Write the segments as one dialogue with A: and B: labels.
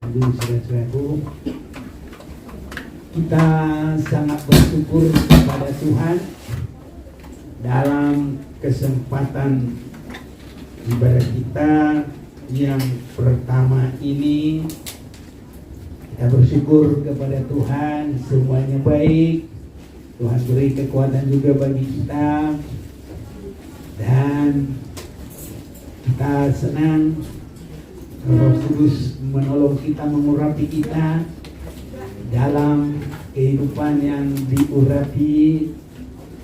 A: Jadi saudara-saudaraku, kita sangat bersyukur kepada Tuhan dalam kesempatan ibadah kita yang pertama ini. Kita bersyukur kepada Tuhan, semuanya baik. Tuhan beri kekuatan juga bagi kita, dan kita senang Roh Kudus menolong kita, mengurapi kita dalam kehidupan yang diurapi.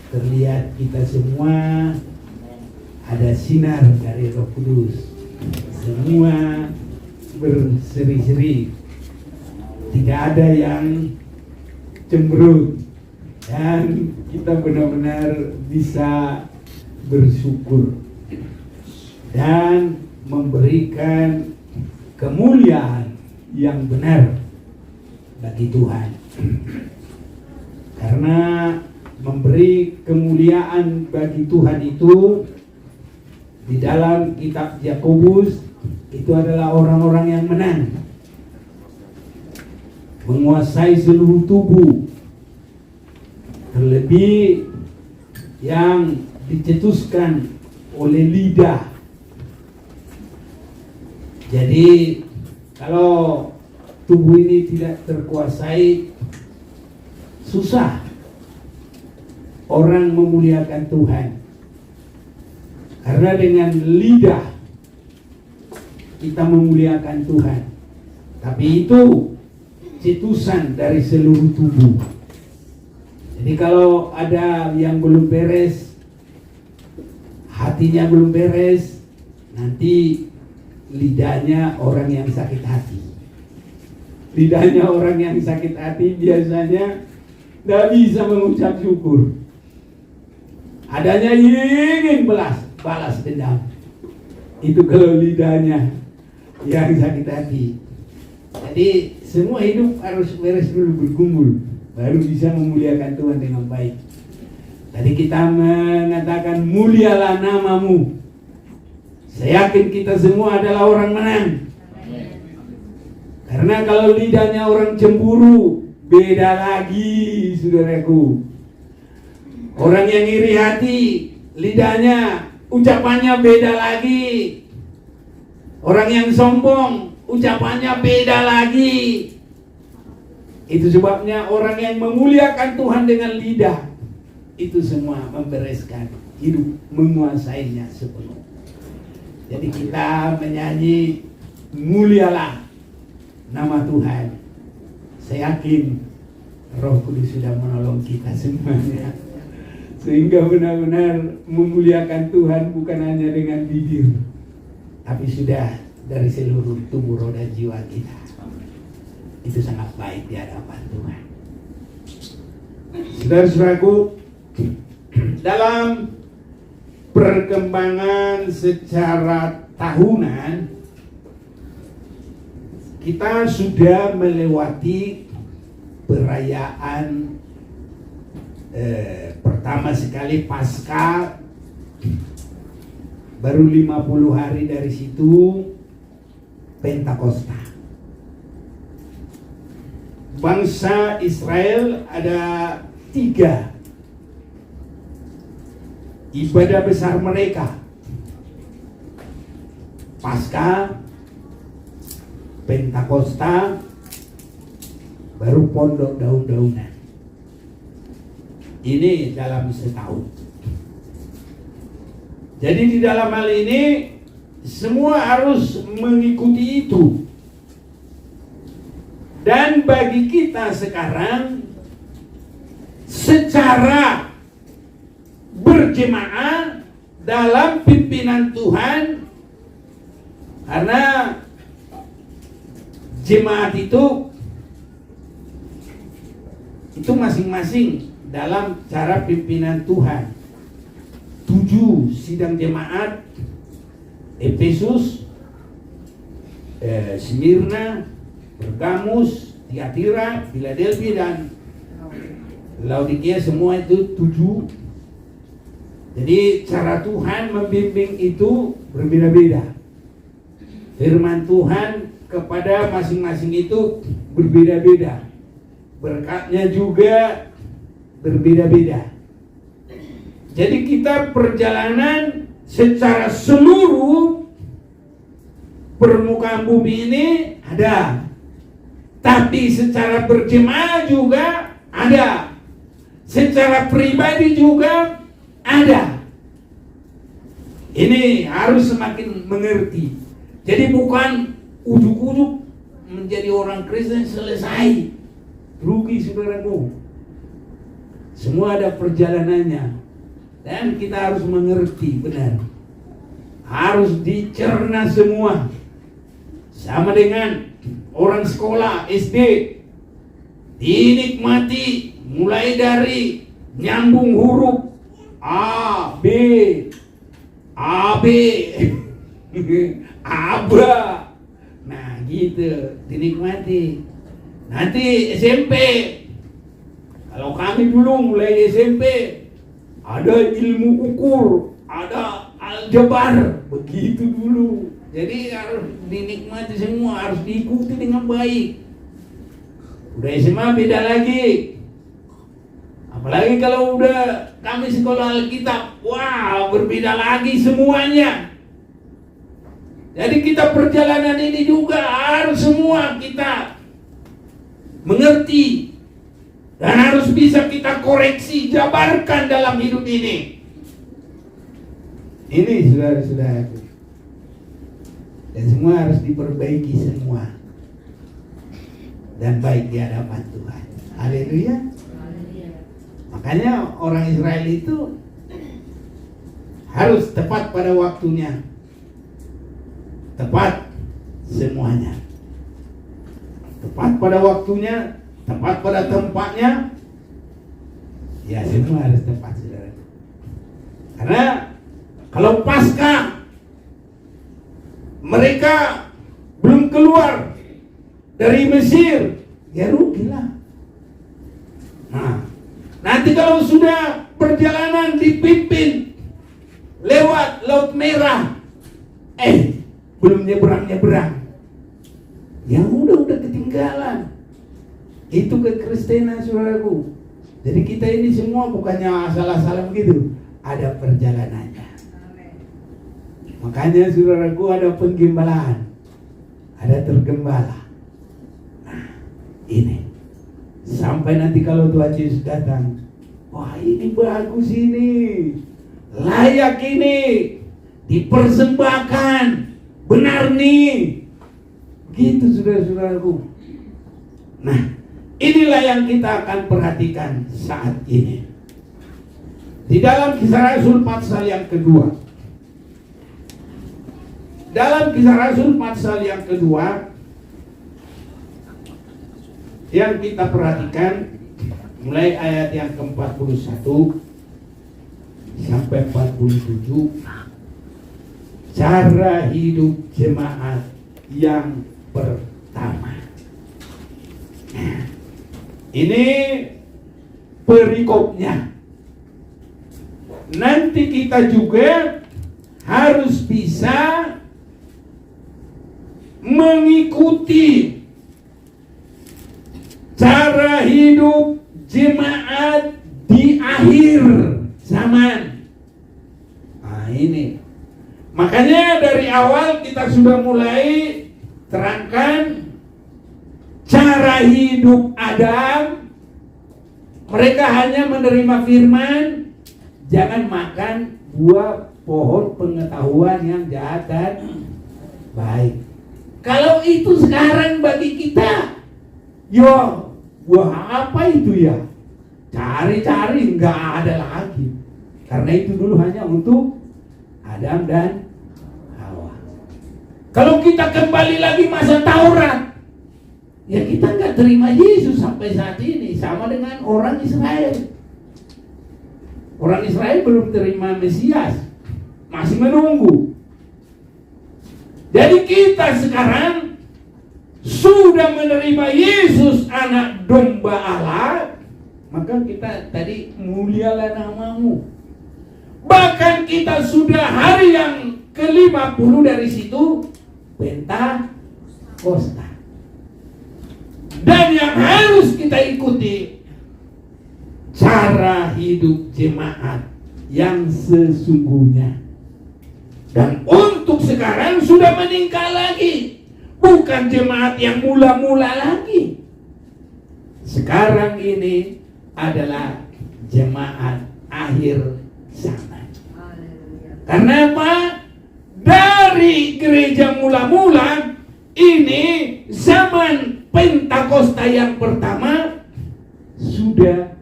A: Terlihat kita semua ada sinar dari Roh Kudus, semua berseri-seri, tidak ada yang cemberut, dan kita benar-benar bisa bersyukur dan memberikan kemuliaan yang benar bagi Tuhan. Karena memberi kemuliaan bagi Tuhan itu di dalam kitab Yakobus itu adalah orang-orang yang menang, menguasai seluruh tubuh, terlebih yang dicetuskan oleh lidah. Jadi kalau tubuh ini tidak terkuasai, susah orang memuliakan Tuhan. Karena dengan lidah kita memuliakan Tuhan, tapi itu cetusan dari seluruh tubuh. Jadi kalau ada yang belum beres, hatinya belum beres, nanti lidahnya orang yang sakit hati. Lidahnya orang yang sakit hati biasanya tidak bisa mengucap syukur. Adanya ingin balas dendam. Itu kalau lidahnya yang sakit hati. Jadi semua hidup harus beres dulu, bergumul, baru bisa memuliakan Tuhan dengan baik. Tadi kita mengatakan mulialah namamu. Saya yakin kita semua adalah orang menang. Karena kalau lidahnya orang cemburu, beda lagi saudaraku. Orang yang iri hati, lidahnya, ucapannya beda lagi. Orang yang sombong, ucapannya beda lagi. Itu sebabnya orang yang memuliakan Tuhan dengan lidah, itu semua membereskan hidup, menguasainya sepenuh. Jadi kita menyanyi mulialah nama Tuhan. Saya yakin Roh Kudus sudah menolong kita semuanya, sehingga benar-benar memuliakan Tuhan bukan hanya dengan bibir, tapi sudah dari seluruh tubuh, roh dan jiwa kita. Itu sangat baik di hadapan Tuhan. Saudara-saudaraku, dalam perkembangan secara tahunan, kita sudah melewati perayaan pertama sekali Paskah, baru 50 hari dari situ Pentakosta. Bangsa Israel ada 3 ibadah besar mereka: Paskah, Pentakosta, baru pondok daun-daunan. Ini dalam setahun. Jadi di dalam hal ini semua harus mengikuti itu. Dan bagi kita sekarang secara berjemaah dalam pimpinan Tuhan, karena jemaat itu masing-masing dalam cara pimpinan Tuhan. 7 sidang jemaat: Efesus, Smyrna, Pergamus, Tiatira, Philadelphia, dan Laodikia. Semua itu 7. Jadi cara Tuhan membimbing itu berbeda-beda. Firman Tuhan kepada masing-masing itu berbeda-beda. Berkatnya juga berbeda-beda. Jadi kita perjalanan secara seluruh permukaan bumi ini ada. Tapi secara berjemaah juga ada. Secara pribadi juga ada. Ini harus semakin mengerti. Jadi bukan ujuk-ujuk menjadi orang Kristen selesai. Rugi saudaraku. Semua ada perjalanannya. Dan kita harus mengerti benar. Harus dicerna semua. Sama dengan orang sekolah SD. Dinikmati mulai dari nyambung huruf A, B, AB, Aba. Nah gitu, dinikmati. Nanti SMP, kalau kami dulu mulai SMP, ada ilmu ukur, ada aljabar, begitu dulu. Jadi harus dinikmati semua, harus diikuti dengan baik. Udah SMA beda lagi. Apalagi kalau udah kami sekolah Alkitab, wah berbeda lagi semuanya. Jadi kita perjalanan ini juga harus semua kita mengerti. Dan harus bisa kita koreksi, jabarkan dalam hidup ini. Ini saudara-saudara. Dan semua harus diperbaiki semua. Dan baik di hadapan Tuhan. Haleluya. Makanya orang Israel itu harus tepat pada waktunya. Tepat semuanya. Tepat pada waktunya, tepat pada tempatnya. Ya semua harus tepat saudara. Karena kalau pasca mereka belum keluar dari Mesir, ya rugilah. Nah, nanti kalau sudah perjalanan dipimpin lewat Laut Merah, belum nyebrang, yang udah ketinggalan. Itu kekristenan saudaraku. Jadi kita ini semua bukannya asal-asalan begitu, ada perjalanannya. Makanya saudaraku ada penggembalaan, ada tergembala. Nah, ini sampai nanti kalau Tuhan Yesus datang, wah ini bagus ini, layak ini, dipersembahkan, benar nih. Gitu saudara-saudaraku. Nah, inilah yang kita akan perhatikan saat ini. Di dalam Kisah Rasul pasal yang kedua. Dalam Kisah Rasul pasal yang kedua, yang kita perhatikan mulai ayat yang ke-41 sampai 47, cara hidup jemaat yang pertama. Nah, ini perikopnya. Nanti kita juga harus bisa mengikuti cara hidup jemaat di akhir zaman. Nah ini, makanya dari awal kita sudah mulai terangkan cara hidup Adam. Mereka hanya menerima firman, jangan makan buah pohon pengetahuan yang jahat dan baik. Kalau itu sekarang bagi kita, yo, buah apa itu ya? Cari-cari nggak ada lagi. Karena itu dulu hanya untuk Adam dan Hawa. Kalau kita kembali lagi masa Taurat, ya kita nggak terima Yesus sampai saat ini. Sama dengan orang Israel. Orang Israel belum terima Mesias, masih menunggu. Jadi kita sekarang sudah menerima Yesus anak domba Allah, maka kita tadi mulialah namamu. Bahkan kita sudah hari yang ke-50 dari situ Pentakosta. Pentakosta. Dan yang harus kita ikuti cara hidup jemaat yang sesungguhnya. Dan untuk sekarang sudah meningkat lagi. Bukan jemaat yang mula-mula lagi. Sekarang ini adalah jemaat akhir zaman. Karena apa? Dari gereja mula-mula ini zaman Pentakosta yang pertama sudah,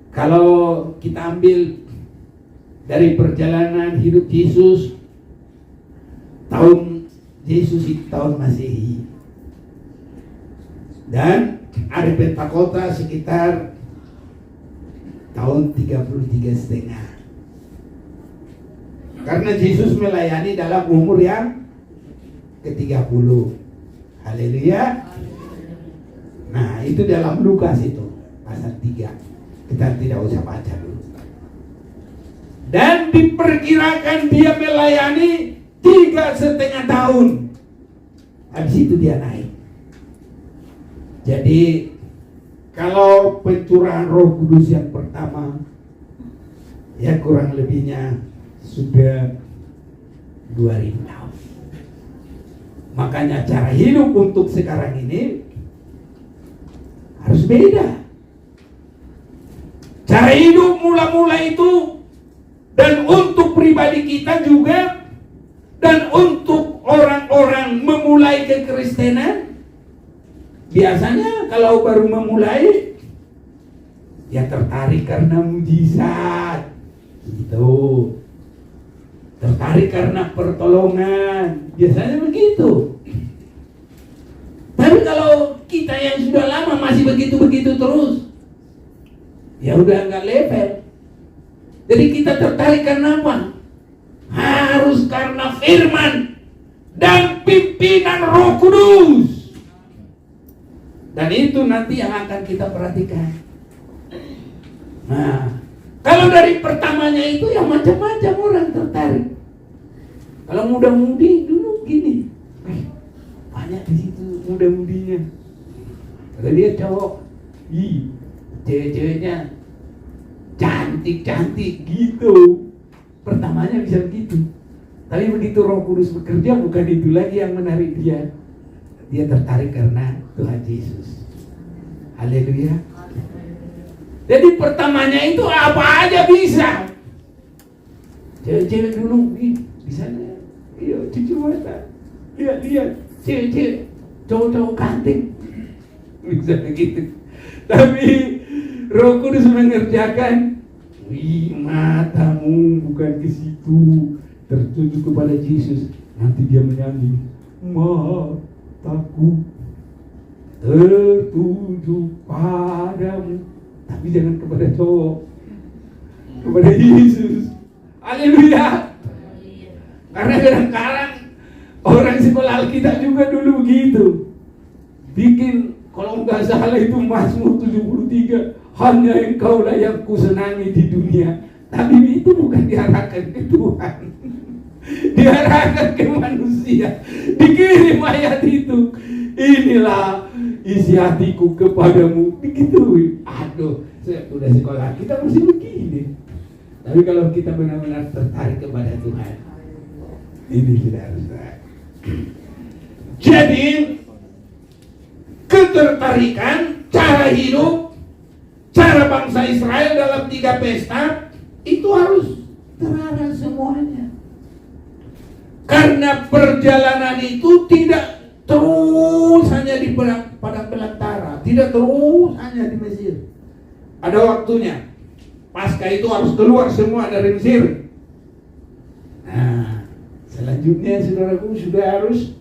A: kalau kita ambil dari perjalanan hidup Yesus, tahun Yesus itu tahun Masehi, dan hari Pentakosta sekitar tahun 33,5. Karena Yesus melayani dalam umur yang ke-30. Haleluya. Nah, itu dalam Lukas itu pasal 3. Kita tidak usah baca dulu. Dan diperkirakan dia melayani 3,5 tahun. Habis itu dia naik. Jadi kalau pencurahan Roh Kudus yang pertama, ya kurang lebihnya sudah 2000 tahun. Makanya cara hidup untuk sekarang ini harus beda. Cara hidup mula-mula itu, dan untuk pribadi kita juga, dan untuk orang-orang memulai kekristenan, biasanya kalau baru memulai, ya tertarik karena mujizat, gitu. Tertarik karena pertolongan, biasanya begitu. Tapi kalau kita yang sudah lama masih begitu-begitu terus, ya udah nggak level. Jadi kita tertarik karena apa? Harus karena firman dan pimpinan Roh Kudus. Dan itu nanti yang akan kita perhatikan. Nah, kalau dari pertamanya itu ya macam-macam orang tertarik. Kalau muda-mudi dulu gini, banyak di situ muda-mudinya. Kalau dia cowok, cewek-ceweknya cantik-cantik gitu. Pertamanya bisa begitu. Tapi begitu Roh Kudus bekerja, bukan itu lagi yang menarik dia. Dia tertarik karena Tuhan Yesus. Haleluya. Jadi pertamanya itu apa aja bisa. Cewek-cewek dulu di sana, iya cucu mata, lihat cewek-cewek, cowok-cowok kanting, bisa begitu. Tapi Roh Kudus mengerjakan, matamu bukan ke situ, tertuju kepada Yesus. Nanti dia menyanyi, mataku tertuju padamu. Tapi jangan kepada cowok, kepada Yesus. Haleluya. Karena kadang-kadang orang sekolah Alkitab juga dulu begitu. Bikin, kalau nggak salah itu Mazmur 73, hanya engkaulah yang kusenangi di dunia. Tapi itu bukan diarahkan ke Tuhan, diarahkan ke manusia. Dikirim ayat itu, inilah isi hatiku kepadamu. Begitu. Aduh, saya udah sekolah kita masih begini. Tapi kalau kita benar-benar tertarik kepada Tuhan, ini tidak harus. Jadi ketertarikan, cara hidup, cara bangsa Israel dalam 3 pesta itu harus terarah semuanya. Karena perjalanan itu tidak terus hanya di padang belantara, tidak terus hanya di Mesir. Ada waktunya. Pasca itu harus keluar semua dari Mesir. Nah, selanjutnya saudaraku sudah harus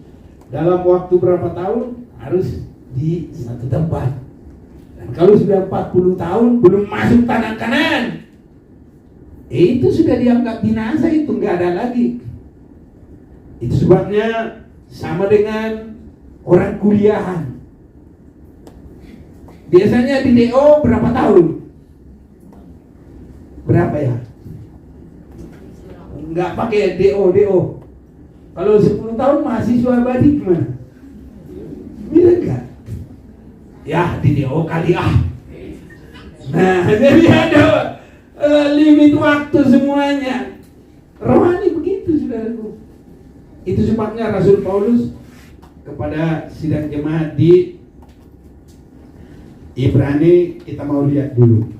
A: dalam waktu berapa tahun harus di satu tempat. Dan kalau sudah 40 tahun belum masuk tanah Kanaan, itu sudah dianggap binasa, itu nggak ada lagi. Itu sebabnya sama dengan orang kuliahan. Biasanya di DO berapa tahun? Berapa ya? Enggak pakai DO. Kalau 10 tahun mahasiswa abadi gimana? sudah enggak? Ya di dia kali Nah jadi ada limit waktu semuanya. Rohani begitu saudaraku. Itu sebabnya Rasul Paulus kepada sidang jemaat di Ibrani, kita mau lihat dulu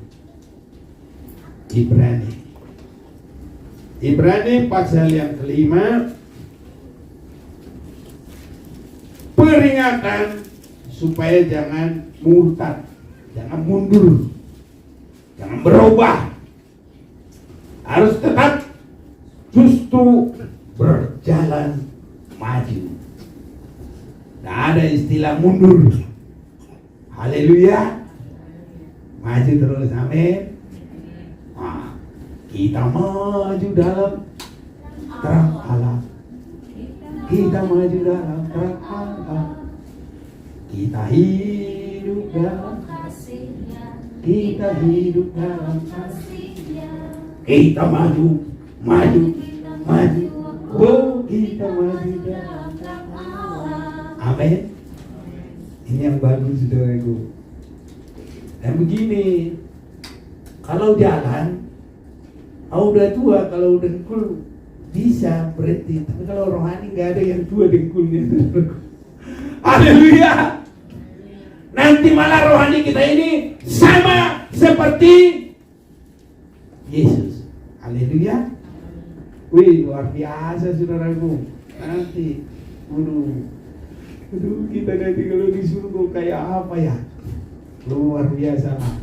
A: Ibrani pasal yang kelima, peringatan supaya jangan murtad, jangan mundur, jangan berubah, harus tetap justru berjalan maju. Tidak ada istilah mundur. Haleluya. Maju terus, amin. Nah, kita maju dalam terang Allah. Kita maju dalam terang Allah. Kita hidup dalam kasih-Nya. Kita hidup dalam kasih-Nya. Kita maju. Oh, kita maju dalam terang Allah. Amin. Ini yang bagus saudaraku. Dan begini, kalau jalan, udah tua, kalau dengkul bisa berhenti. Tapi kalau rohani nggak ada yang tua dengkulnya. Haleluya. Nanti malah rohani kita ini sama seperti Yesus. Haleluya. Wih, luar biasa saudaraku. Nanti, aduh, kita nanti kalau disuruh kayak apa ya? Luar biasa lah.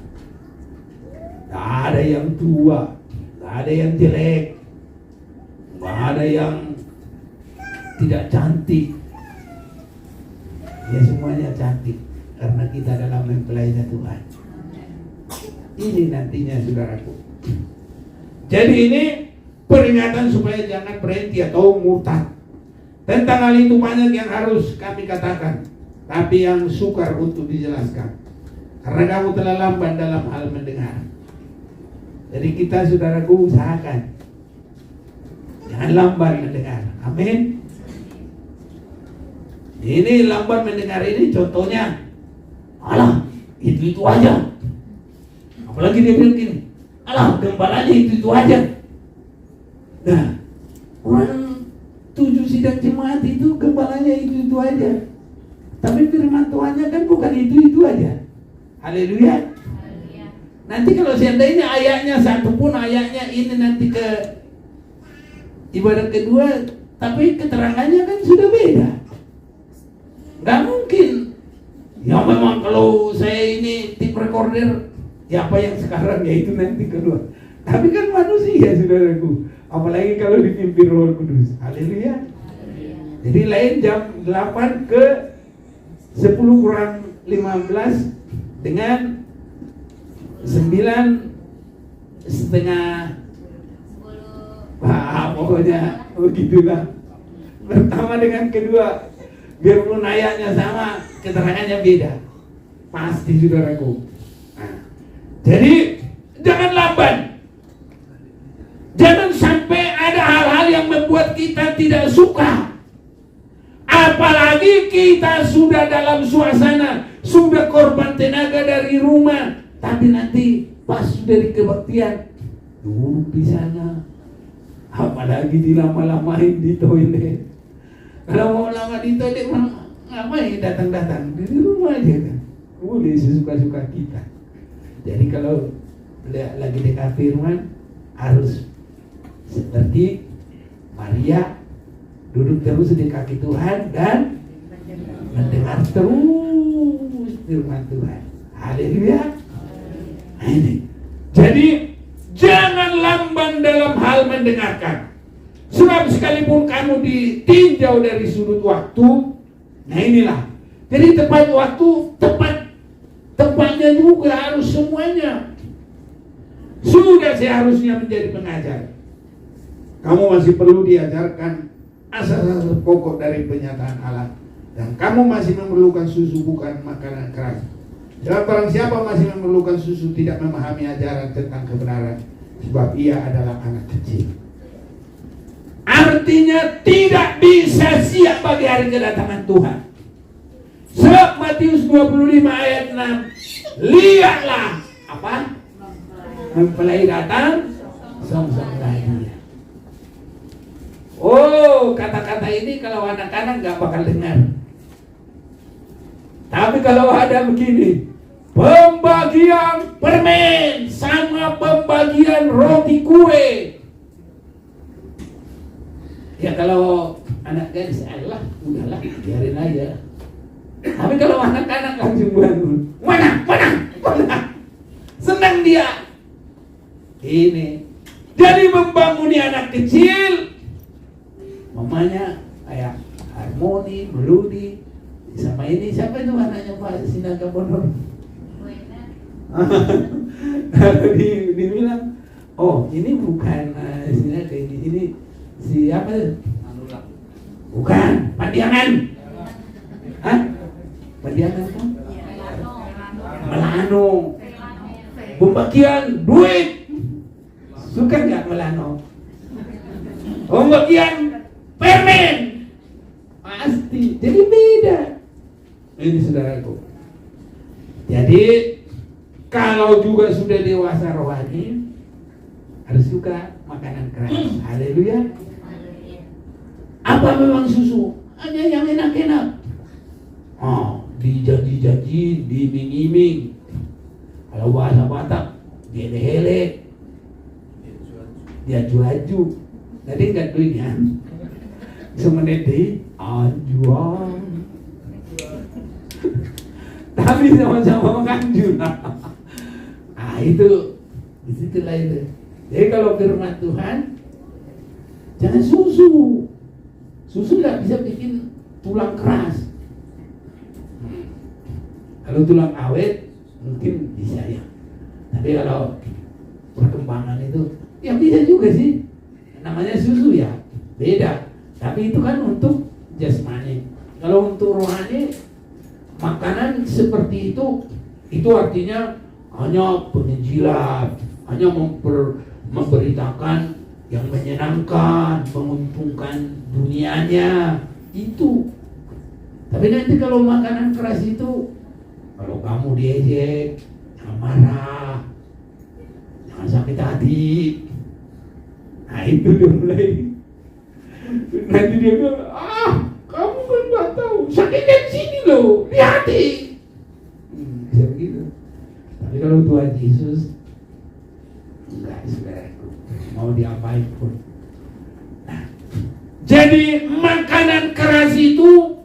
A: Gak ada yang tua, gak ada yang jelek, gak ada yang tidak cantik. Ya semuanya cantik karena kita dalam mempelainya Tuhan. Ini nantinya saudaraku. Jadi ini peringatan supaya jangan berhenti atau murtad. Tentang hal itu banyak yang harus kami katakan, tapi yang sukar untuk dijelaskan, karena kamu telah lamban dalam hal mendengar. Jadi kita saudaraku usahakan jangan lamban mendengar. Amin. Ini lamban mendengar ini contohnya, alah itu aja. Apalagi dia bilang gini, alah gembalanya itu aja. Nah, orang 7 sidang jemaat itu gembalanya itu aja. Tapi firman Tuhannya kan bukan itu aja. Haleluya. Nanti kalau seandainya ayatnya satu pun, ayatnya ini nanti ke ibadah kedua, tapi keterangannya kan sudah beda. Gak mungkin. Ya memang kalau saya ini tip recorder, ya apa yang sekarang ya itu nanti kedua. Tapi kan manusia saudaraku. Apalagi kalau dipimpin Roh Kudus. Haleluya. Jadi lain jam 8 ke 10 kurang 15 dengan 9 setengah. Pokoknya begitulah. Pertama dengan kedua, biarpun ayatnya sama, keterangannya beda. Pasti saudaraku. Nah, jadi jangan lamban. Jangan sampai ada hal-hal yang membuat kita tidak suka. Apalagi kita sudah dalam suasana, sudah korban tenaga dari rumah, tapi nanti pas sudah di kebaktian, duduk di sana. Apalagi dilama-lamain di toilet. Kalau mau lama di toilet, ngapain datang-datang? Di rumah aja kan. Boleh sesuka-suka kita. Jadi kalau lagi dekat firman, harus seperti Maria, duduk terus di kaki Tuhan dan mendengar terus firman Tuhan. Haleluya. Ini. Jadi jangan lamban dalam hal mendengarkan. Sebab sekalipun kamu ditinjau dari sudut waktu, nah inilah. Jadi tepat waktu, tepatnya juga harus semuanya. Sudah seharusnya menjadi pengajar. Kamu masih perlu diajarkan asas-asas pokok dari penyataan Allah. Dan kamu masih memerlukan susu, bukan makanan keras. Sebab barang siapa masih memerlukan susu, tidak memahami ajaran tentang kebenaran, sebab ia adalah anak kecil. Artinya tidak bisa siap bagi hari kedatangan Tuhan. Matius 25 ayat 6. Lihatlah apa? Mempelai datang, song-song lagi. Oh, kata-kata ini kalau anak-anak nggak bakal dengar. Tapi kalau ada begini, pembagian permen sama pembagian roti kue. Ya kalau anak gadis, Allah, udahlah, biarin aja. Tapi kalau anak-anak langsung bangun, mana, senang dia. Ini, jadi membanguni anak kecil, mamanya kayak harmoni, melodi, sama ini siapa itu anaknya Pak Sinaga Bonor? Dibilang, oh ini bukan Sinaga, ini siapa? Bukan, Pandiangan. Hah? Pandiangan kan? Melano. Pembagian duit. Suka nggak Melano? Pembagian permen. Pasti. Jadi beda. Ini saudaraku. Jadi kalau juga sudah dewasa rohani, harus suka makanan keras. Haleluya. Apa memang susu? Hanya yang enak-enak. Oh, dijanji-janji, diiming-iming. Kalau bahasa Batak, dihele-hele, dia juaju. Tadi nggak duitnya. Semenit anjuan. Tapi sama-sama makan juga. Ah itu, disitulah itu. Jadi kalau firman Tuhan, jangan susu. Susu nggak bisa bikin tulang keras. Kalau tulang awet mungkin bisa ya. Tapi kalau perkembangan itu ya bisa juga sih. Namanya susu ya beda. Tapi itu kan untuk jasmani. Kalau untuk rohani, makanan seperti itu artinya hanya penginjilan, hanya memberitakan yang menyenangkan, menguntungkan dunianya itu. Tapi nanti kalau makanan keras itu, kalau kamu diejek, jangan marah, jangan sakit hati. Nah itu dia mulai. Nanti dia bilang, kamu kan nggak tahu, sakitnya di sini loh, di hati. Bisa begitu. Tapi kalau Tuhan Yesus, enggak, saudaraku, mau diapain pun. Nah, jadi makanan keras itu,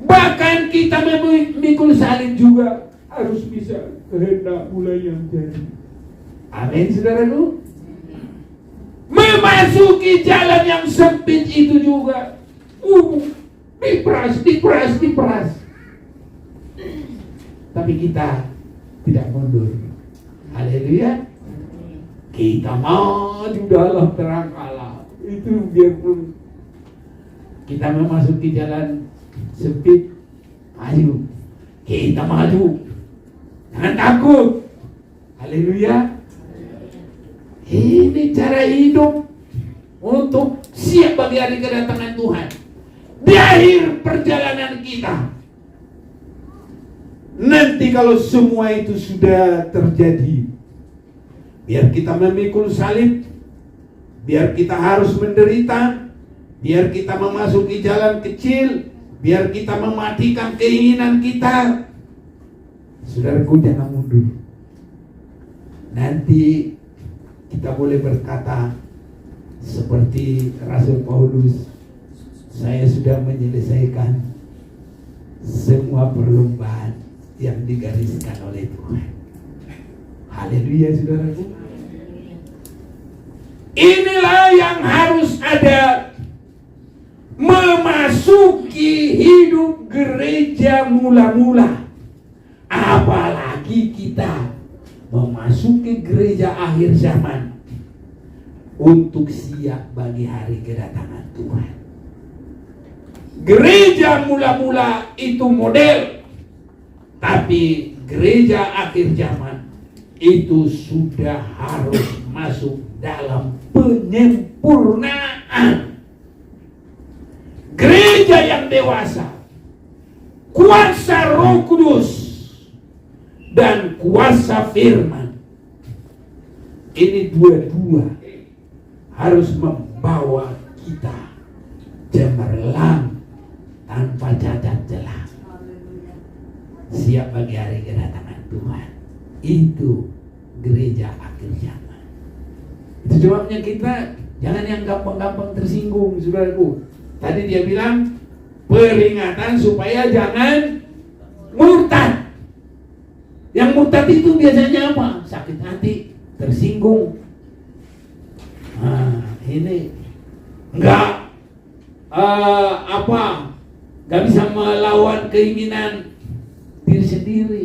A: bahkan kita memikul salib juga harus bisa kehendak mulai yang jadi. Amin, saudaraku. Memasuki jalan yang sempit itu juga, diperas. Tapi kita tidak mundur. Haleluya. Kita maju dalam terang Allah. Itu biarpun kita memasuki jalan sempit, maju. Kita maju. Jangan takut. Haleluya. Ini cara hidup untuk siap bagi hari kedatangan Tuhan. Di akhir perjalanan kita, nanti kalau semua itu sudah terjadi, biar kita memikul salib, biar kita harus menderita, biar kita memasuki jalan kecil, biar kita mematikan keinginan kita, saudaraku, jangan mundur. Nanti kita boleh berkata seperti Rasul Paulus, saya sudah menyelesaikan semua perlombaan yang digariskan oleh Tuhan. Haleluya, saudaraku. Inilah yang harus ada memasuki hidup gereja mula-mula. Apalagi kita memasuki gereja akhir zaman untuk siap bagi hari kedatangan Tuhan. Gereja mula-mula itu model, tapi gereja akhir zaman itu sudah harus masuk dalam penyempurnaan. Gereja yang dewasa kuasa Roh Kudus dan kuasa firman. Ini dua-dua harus membawa kita cemerlang tanpa cacat celah, siap bagi hari kedatangan Tuhan. Itu gereja akhir zaman. Itu sebabnya kita jangan yang gampang-gampang tersinggung, saudaraku. Tadi dia bilang peringatan supaya jangan murtad. Yang murtad itu biasanya apa? Sakit hati, tersinggung. Nah, ini enggak nggak bisa melawan keinginan diri sendiri.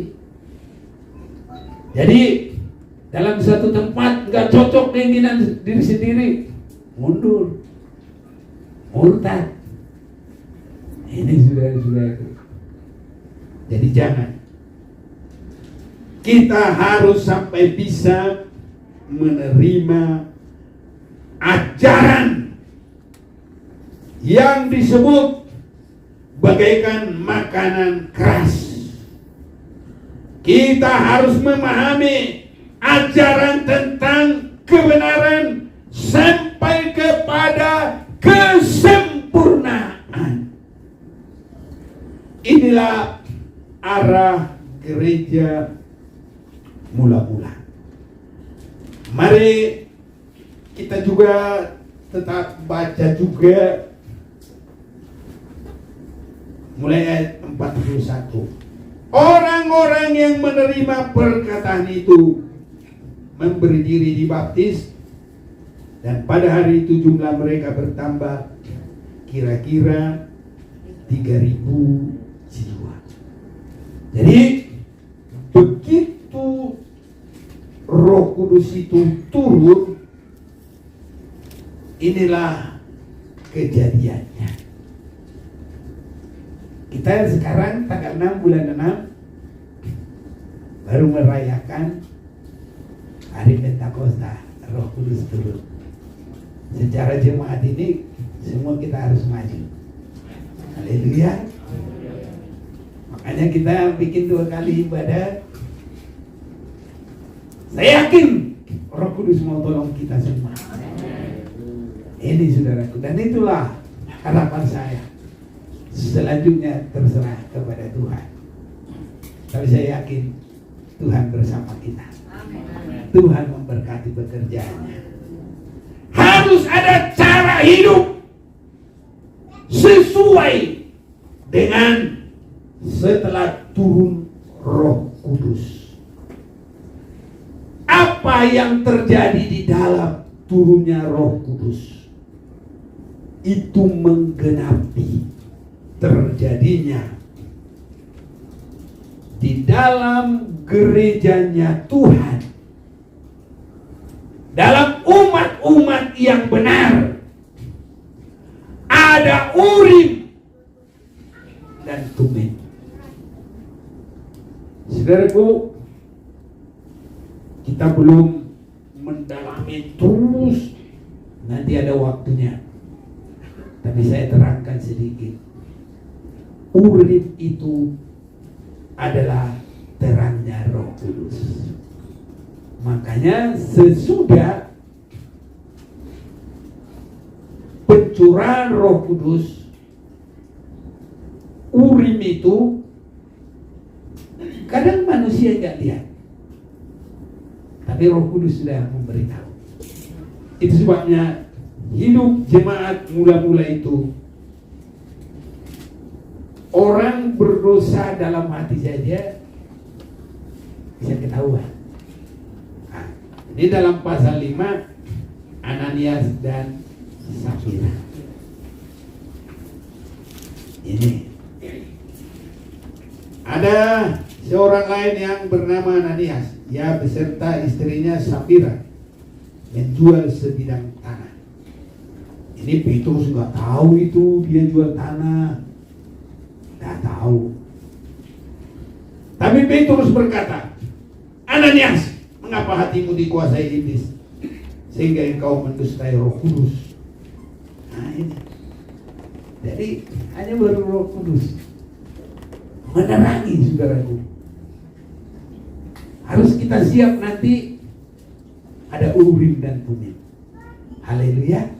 A: Jadi dalam suatu tempat nggak cocok keinginan diri sendiri, mundur, murtad. Ini saudara-saudara. Jadi jangan. Kita harus sampai bisa menerima ajaran yang disebut bagaikan makanan keras. Kita harus memahami ajaran tentang kebenaran sampai kepada kesempurnaan. Inilah arah gereja mula-mula. Mari kita juga tetap baca juga mulai ayat 41. Orang-orang yang menerima perkataan itu memberi diri dibaptis, dan pada hari itu jumlah mereka bertambah kira-kira 3.000 jiwa. Jadi begitu Roh Kudus itu turun, inilah kejadiannya. Kita sekarang tanggal 6 bulan 6 baru merayakan hari Pentakosta, Roh Kudus turun. Secara jemaat ini semua kita harus maju. Haleluya. Makanya kita bikin 2 kali ibadah. Saya yakin Roh Kudus mau tolong kita semua. Ini saudaraku, dan itulah harapan saya. Selanjutnya terserah kepada Tuhan. Tapi saya yakin Tuhan bersama kita. Tuhan memberkati pekerjaannya. Harus ada cara hidup sesuai dengan setelah turun Roh Kudus. Apa yang terjadi di dalam turunnya Roh Kudus itu menggenapi terjadinya di dalam gerejanya Tuhan, dalam umat-umat yang benar. Ada Urim dan Tumim. Saudaraku, kita belum mendalami terus, nanti ada waktunya. Tapi saya terangkan sedikit. Urim itu adalah terangnya Roh Kudus. Makanya sesudah pencurahan Roh Kudus, Urim itu kadang manusia nggak lihat, tapi Roh Kudus sudah memberitahu. Itu sebabnya hidup jemaat mula-mula itu, orang berdosa dalam hati saja bisa ketahuan. Nah, ini dalam pasal 5, Ananias dan Safira. Ini ada seorang lain yang bernama Ananias, ya beserta istrinya Safira menjual sebidang tanah. Ini Petrus nggak tahu itu dia jual tanah, nggak tahu. Tapi Petrus berkata, Ananias, mengapa hatimu dikuasai iblis sehingga engkau mendustai Roh Kudus? Nah ini, jadi hanya baru Roh Kudus. menerangi, saudaraku. Harus kita siap nanti ada Urim dan Tumim. Haleluya.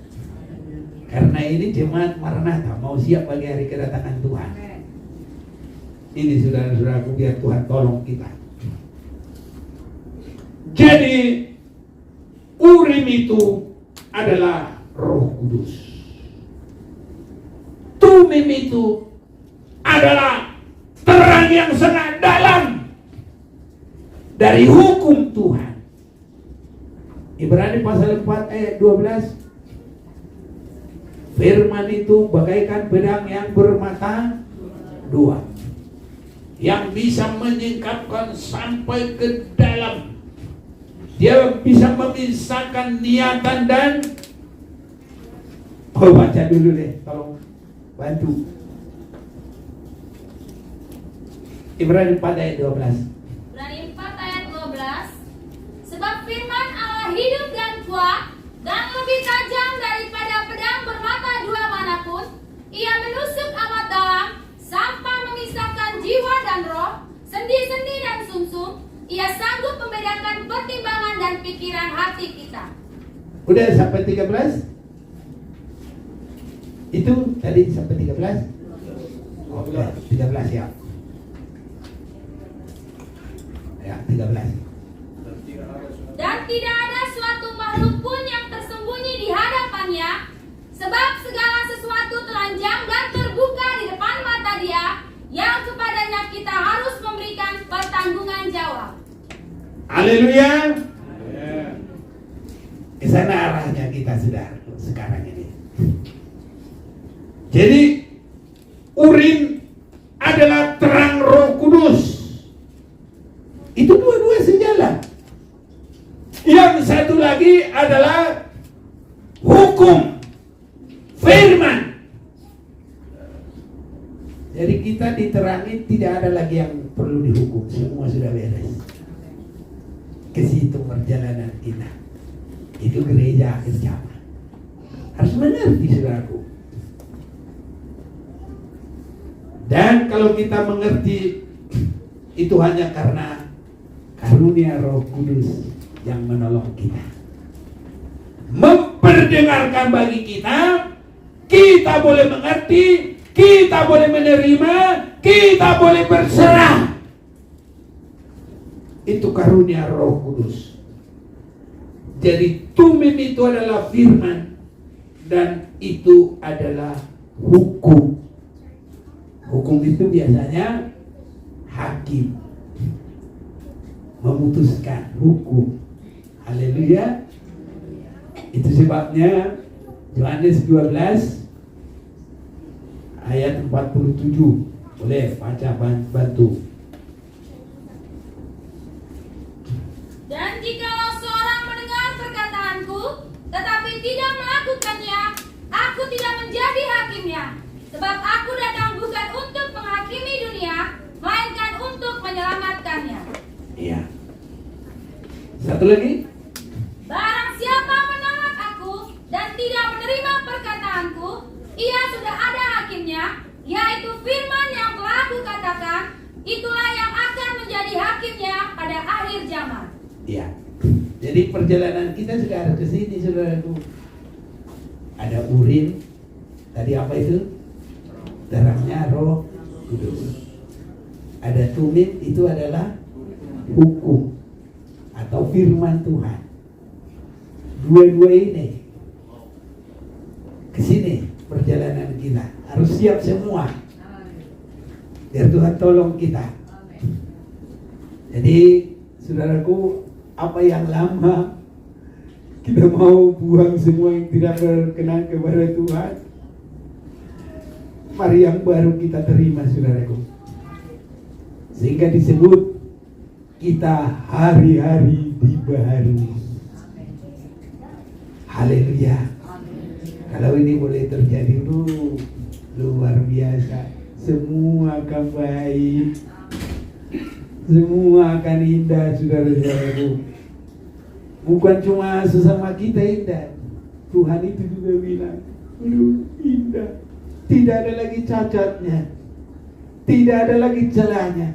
A: Karena ini jemaat Maranatha mau siap bagi hari kedatangan Tuhan. Ini saudara-saudaraku, biar Tuhan tolong kita. Jadi Urim itu adalah Roh Kudus. Tumim itu adalah terang yang sangat dalam dari hukum Tuhan. Ibrani pasal 4 ayat 12. Firman itu bagaikan pedang yang bermata dua, yang bisa menyingkapkan sampai ke dalam. Dia bisa memisahkan niatan dan baca dulu deh, tolong bantu. Ibrani 4 ayat 12.
B: Ibrani 4 ayat 12. Sebab firman Allah hidup dan kuat dan lebih tajam daripada pedang bermata dua manapun. Ia menusuk amat dalam sampai memisahkan jiwa dan roh, sendi-sendi dan sumsum. Ia sanggup membedakan pertimbangan dan pikiran hati kita.
A: Udah sampai 13? Itu tadi sampai 13? Oke, 13 ya. Ya, 13.
B: Dan tidak ada suatu makhluk pun yang tersembunyi di hadapannya, sebab segala sesuatu telanjang dan terbuka di depan mata Dia, yang kepadanya kita harus memberikan pertanggungan jawab.
A: Haleluya. Ke sana arahnya kita sudah sekarang ini. Jadi Urim adalah terang Roh Kudus. Itu dua-dua sejalan. Yang satu lagi adalah hukum, firman. Jadi kita diterangi, tidak ada lagi yang perlu dihukum, semua sudah beres. Ke situ perjalanan kita. Itu gereja akhir zaman. Harus mengerti, saudaraku. Dan kalau kita mengerti, itu hanya karena karunia Roh Kudus yang menolong kita, memperdengarkan bagi kita. Kita boleh mengerti, kita boleh menerima, kita boleh berserah. Itu karunia Roh Kudus. Jadi tumim itu adalah firman, dan itu adalah hukum. Hukum itu biasanya hakim memutuskan hukum. Haleluya. Itu sebabnya Yohanes 12 ayat 47. Boleh baca, bantu.
B: Dan jikalau seorang mendengar perkataanku, tetapi tidak melakukannya, aku tidak menjadi hakimnya. Sebab aku datang bukan untuk menghakimi dunia, melainkan untuk menyelamatkannya.
A: Iya. Satu lagi.
B: Barang siapa menolak aku dan tidak menerima perkataanku, ia sudah ada hakimnya, yaitu firman yang telah aku katakan. Itulah yang akan menjadi hakimnya pada akhir zaman.
A: Iya. Jadi perjalanan kita sudah harus ke sini, saudaraku. Ada Urim. Tadi apa itu? Terangnya Roh Kudus. Ada Tumim, itu adalah hukum atau firman Tuhan. Dua-dua ini ke sini perjalanan kita. Harus siap semua. Biar Tuhan tolong kita. Jadi saudaraku, apa yang lama kita mau buang, semua yang tidak berkenan kepada Tuhan, mari yang baru kita terima, saudaraku. Sehingga disebut kita hari-hari dibaharui. Haleluya. Kalau ini boleh terjadi, luar biasa. Semua akan baik, semua akan indah, saudara-saudaraku. Bukan cuma sesama kita indah, Tuhan itu juga bilang, indah. Tidak ada lagi cacatnya, tidak ada lagi celahnya.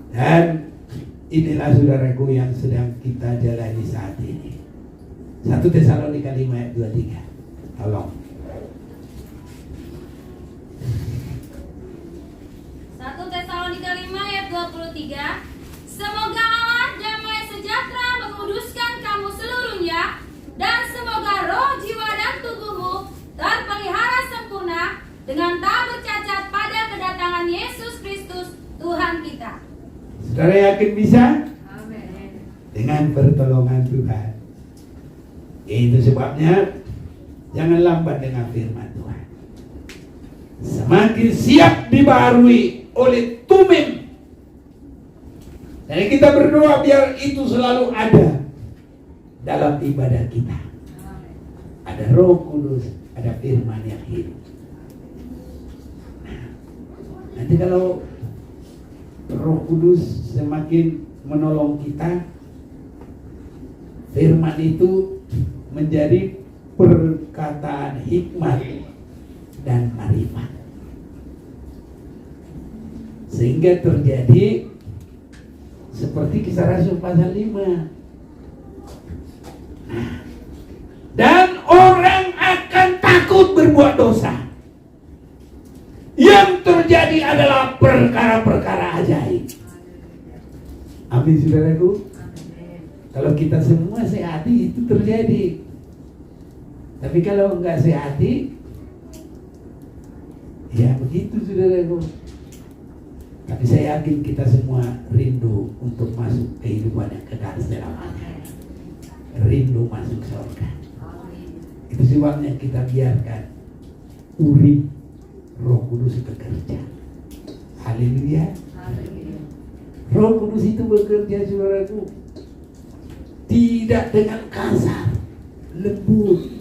A: Dan inilah saudaraku yang sedang kita jalani saat ini. 1 Tesalonika 5 ayat 23. Tolong.
B: 1 Tesalonika 5 ayat 23. Semoga Allah damai sejahtera menguduskan kamu seluruhnya, dan semoga roh, jiwa, dan tubuhmu terpelihara sempurna dengan tak bercacat pada kedatangan Yesus Kristus Tuhan kita.
A: Saudara yakin bisa?
B: Amin.
A: Dengan pertolongan Tuhan. Itu sebabnya jangan lambat dengan firman Tuhan. Semakin siap dibaharui oleh tumim. Jadi kita berdoa biar itu selalu ada dalam ibadah kita. Ada Roh Kudus, ada firman yang hidup. Nanti kalau Roh Kudus semakin menolong kita, firman itu menjadi perkataan hikmat dan marifat, sehingga terjadi seperti Kisah Rasul pasal 5. Dan orang akan takut berbuat dosa. Yang terjadi adalah perkara-perkara ajaib. Amin saudaraku. Kalau kita semua sehati itu terjadi. Tapi kalau enggak sehati, ya begitu saudaraku. Tapi saya yakin kita semua rindu untuk masuk kehidupan yang kekal selamanya. Rindu masuk surga. Itu sebabnya kita biarkan urip Roh Kudus bekerja. Haleluya. Roh Kudus itu bekerja saudaraku, tidak dengan kasar, lembut.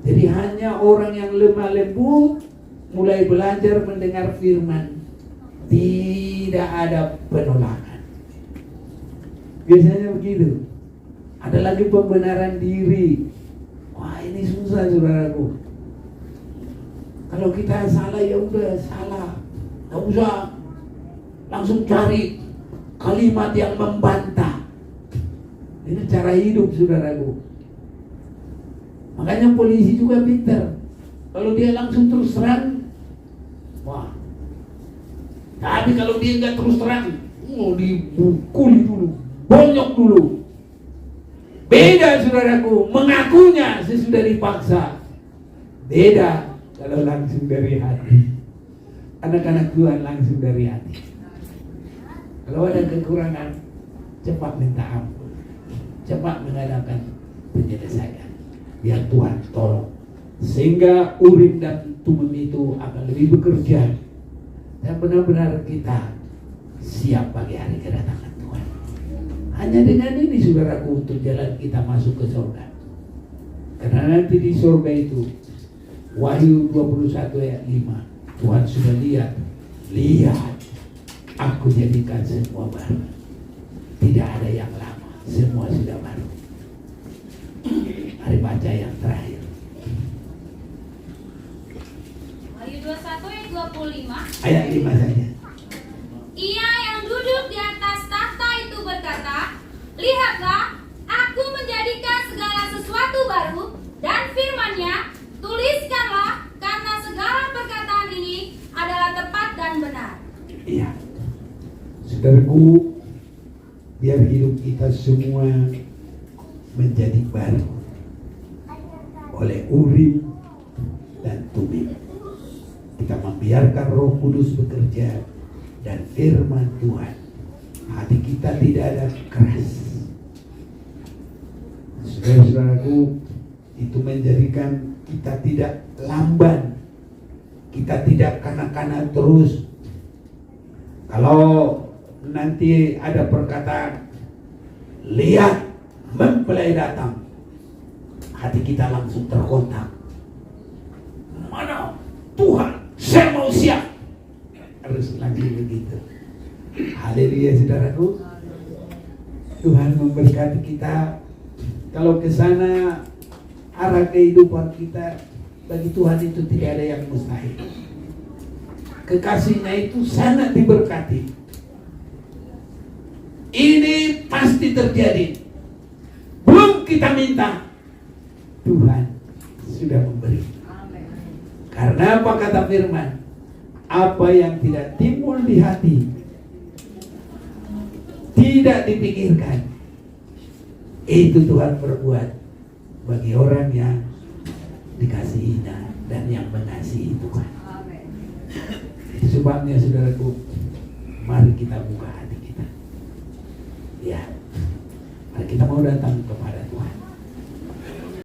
A: Jadi hanya orang yang lemah lembut mulai belajar mendengar firman, tidak ada penolakan. Biasanya begitu. Ada lagi pembenaran diri. Wah, ini susah saudaraku. Kalau kita salah ya udah salah, nggak usah langsung cari kalimat yang membantah. Ini cara hidup saudaraku. Makanya polisi juga pintar. Kalau dia langsung terus terang, wah. Tapi kalau dia nggak terus terang, mau dipukuli dulu, bonyok dulu. Beda saudaraku, mengakunya sesudah dipaksa. Beda kalau langsung dari hati. Anak-anak Tuhan langsung dari hati. Kalau ada kekurangan, cepat minta ampun, cepat mengadakan penyelesaian. Biar Tuhan tolong, sehingga urim dan tumim itu akan lebih bekerja, dan benar-benar kita siap bagi hari kedatangan Tuhan. Hanya dengan ini saudaraku untuk jalan kita masuk ke surga. Karena nanti di surga itu, Wahyu 21 ayat 5, Tuhan sudah lihat, aku jadikan semua baru. Tidak ada yang lama, semua sudah baru. Mari baca yang terakhir.
B: Wahyu 21 ayat 25.
A: Ayat 5 saja.
B: Ia yang duduk di atas tahta itu berkata, lihatlah, aku menjadikan segala sesuatu baru, dan firman-Nya, tuliskanlah, karena segala perkataan ini adalah tepat dan benar. Iya.
A: Saudaraku, biar hidup kita semua menjadi baru oleh urim dan tumim. Kita membiarkan Roh Kudus bekerja dan firman Tuhan. Hati kita tidak ada keras. Saudara-saudaraku, itu menjadikan kita tidak lamban. Kita tidak kanak-kanak terus. Kalau nanti ada perkataan, lihat mempelai datang, hati kita langsung terkontak. Mana Tuhan, saya mau siap. Harus lagi begitu. Haleluya saudaraku. Tuhan memberkati kita. Kalau ke sana arah kehidupan kita, bagi Tuhan itu tidak ada yang mustahil. kekasihnya itu sangat diberkati. Ini pasti terjadi. Belum kita minta, Tuhan sudah memberi. Karena apa kata firman? Apa yang tidak timbul di hati, tidak dipikirkan, itu Tuhan berbuat bagi orang yang dikasihinya dan yang mengasihi Tuhan. Itu sebabnya saudaraku, mari kita buka hati kita. Ya, mari kita mau datang kepada